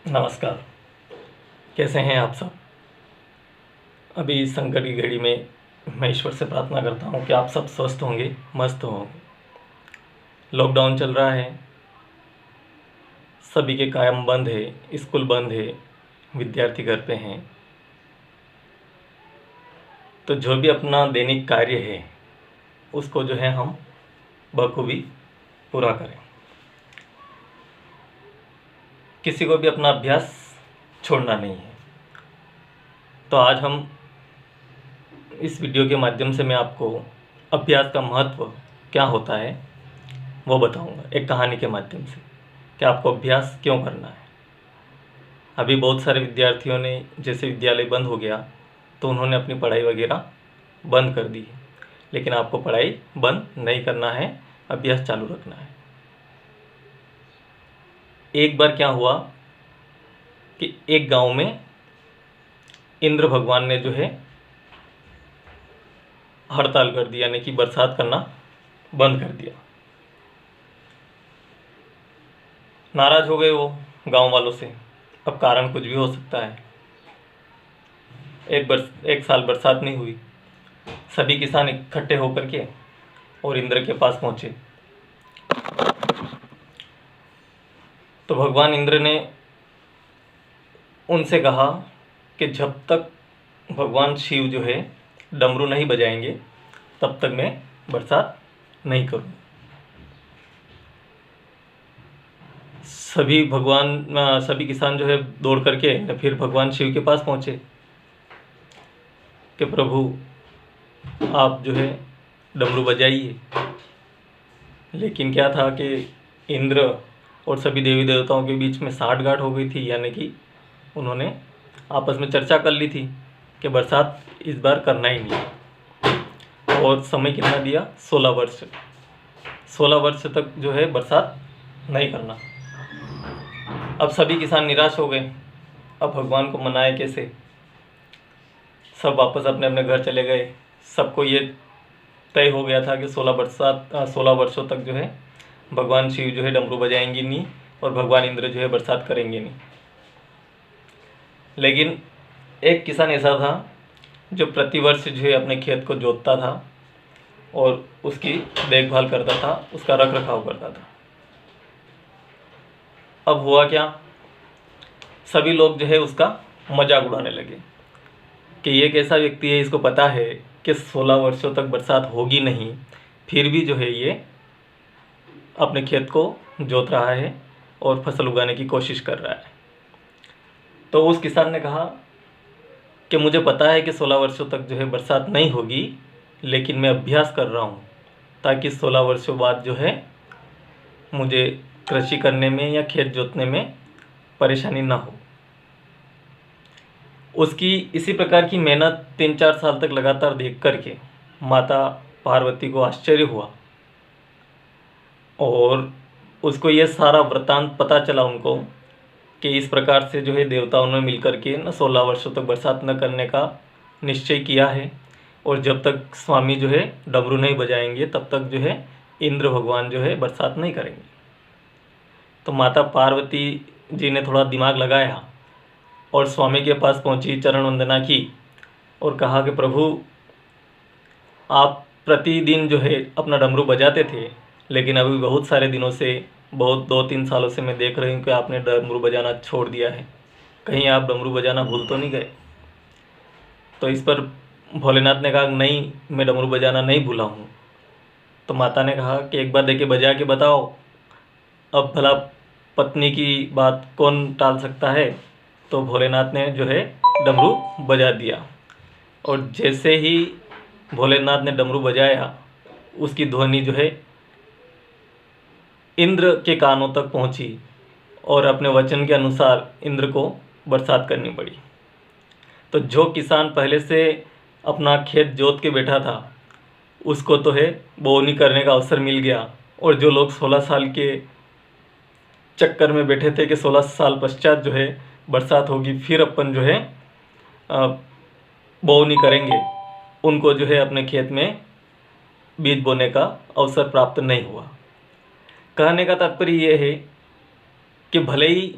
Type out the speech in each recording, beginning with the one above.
नमस्कार। कैसे हैं आप सब? अभी इस संकट की घड़ी में मैं ईश्वर से प्रार्थना करता हूँ कि आप सब स्वस्थ होंगे, मस्त होंगे। लॉकडाउन चल रहा है, सभी के काम बंद है, स्कूल बंद है, विद्यार्थी घर पे हैं। तो जो भी अपना दैनिक कार्य है उसको जो है हम बखूबी पूरा करें। किसी को भी अपना अभ्यास छोड़ना नहीं है। तो आज हम इस वीडियो के माध्यम से मैं आपको अभ्यास का महत्व क्या होता है वो बताऊंगा, एक कहानी के माध्यम से कि आपको अभ्यास क्यों करना है। अभी बहुत सारे विद्यार्थियों ने, जैसे विद्यालय बंद हो गया तो उन्होंने अपनी पढ़ाई वगैरह बंद कर दी है, लेकिन आपको पढ़ाई बंद नहीं करना है, अभ्यास चालू रखना है। एक बार क्या हुआ कि एक गांव में इंद्र भगवान ने जो है हड़ताल कर दी, यानी कि बरसात करना बंद कर दिया। नाराज हो गए वो गांव वालों से। अब कारण कुछ भी हो सकता है। एक साल बरसात नहीं हुई। सभी किसान इकट्ठे होकर के और इंद्र के पास पहुंचे। तो भगवान इंद्र ने उनसे कहा कि जब तक भगवान शिव जो है डमरू नहीं बजाएंगे तब तक मैं बरसात नहीं करूँ। सभी किसान जो है दौड़ करके फिर भगवान शिव के पास पहुँचे कि प्रभु आप जो है डमरू बजाइए। लेकिन क्या था कि इंद्र और सभी देवी देवताओं के बीच में साठगांठ हो गई थी, यानी कि उन्होंने आपस में चर्चा कर ली थी कि बरसात इस बार करना ही नहीं। और समय कितना दिया? 16 वर्ष। 16 वर्ष तक जो है बरसात नहीं करना। अब सभी किसान निराश हो गए। अब भगवान को मनाए कैसे? सब वापस अपने अपने घर चले गए। सबको ये तय हो गया था कि 16 वर्षों तक जो है भगवान शिव जो है डमरू बजाएंगे नहीं और भगवान इंद्र जो है बरसात करेंगे नहीं। लेकिन एक किसान ऐसा था जो प्रतिवर्ष जो है अपने खेत को जोतता था और उसकी देखभाल करता था, उसका रख रखाव करता था। अब हुआ क्या, सभी लोग जो है उसका मजाक उड़ाने लगे कि ये कैसा व्यक्ति है, इसको पता है कि 16 वर्षों तक बरसात होगी नहीं, फिर भी जो है ये अपने खेत को जोत रहा है और फसल उगाने की कोशिश कर रहा है। तो उस किसान ने कहा कि मुझे पता है कि 16 वर्षों तक जो है बरसात नहीं होगी, लेकिन मैं अभ्यास कर रहा हूँ ताकि 16 वर्षों बाद जो है मुझे कृषि करने में या खेत जोतने में परेशानी ना हो। उसकी इसी प्रकार की मेहनत 3-4 साल तक लगातार देख करके माता पार्वती को आश्चर्य हुआ और उसको ये सारा वृत्तांत पता चला उनको कि इस प्रकार से जो है देवताओं ने मिलकर के 16 वर्षों तक बरसात न करने का निश्चय किया है और जब तक स्वामी जो है डमरू नहीं बजाएंगे तब तक जो है इंद्र भगवान जो है बरसात नहीं करेंगे। तो माता पार्वती जी ने थोड़ा दिमाग लगाया और स्वामी के पास पहुंची, चरण वंदना की और कहा कि प्रभु आप प्रतिदिन जो है अपना डमरू बजाते थे, लेकिन अभी बहुत सारे दिनों से, बहुत 2-3 सालों से मैं देख रही हूँ कि आपने डमरू बजाना छोड़ दिया है। कहीं आप डमरू बजाना भूल तो नहीं गए? तो इस पर भोलेनाथ ने कहा नहीं, मैं डमरू बजाना नहीं भूला हूँ। तो माता ने कहा कि एक बार देखे बजा के बताओ। अब भला पत्नी की बात कौन टाल सकता है। तो भोलेनाथ ने जो है डमरू बजा दिया और जैसे ही भोलेनाथ ने डमरू बजाया उसकी ध्वनि जो है इंद्र के कानों तक पहुंची और अपने वचन के अनुसार इंद्र को बरसात करनी पड़ी। तो जो किसान पहले से अपना खेत जोत के बैठा था उसको तो है बोवनी करने का अवसर मिल गया, और जो लोग 16 साल के चक्कर में बैठे थे कि 16 साल पश्चात जो है बरसात होगी फिर अपन जो है बोवनी करेंगे, उनको जो है अपने खेत में बीज बोने का अवसर प्राप्त नहीं हुआ। कहने का तात्पर्य ये है कि भले ही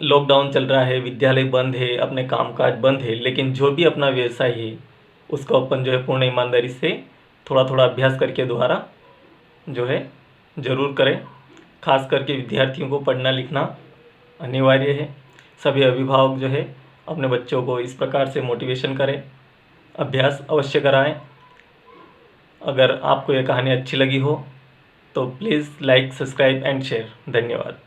लॉकडाउन चल रहा है, विद्यालय बंद है, अपने कामकाज बंद है, लेकिन जो भी अपना व्यवसाय है उसको अपन जो है पूर्ण ईमानदारी से थोड़ा थोड़ा अभ्यास करके दोबारा जो है ज़रूर करें। खास करके विद्यार्थियों को पढ़ना लिखना अनिवार्य है। सभी अभिभावक जो है अपने बच्चों को इस प्रकार से मोटिवेशन करें, अभ्यास अवश्य कराएं। अगर आपको यह कहानी अच्छी लगी हो तो please like, subscribe and share. धन्यवाद।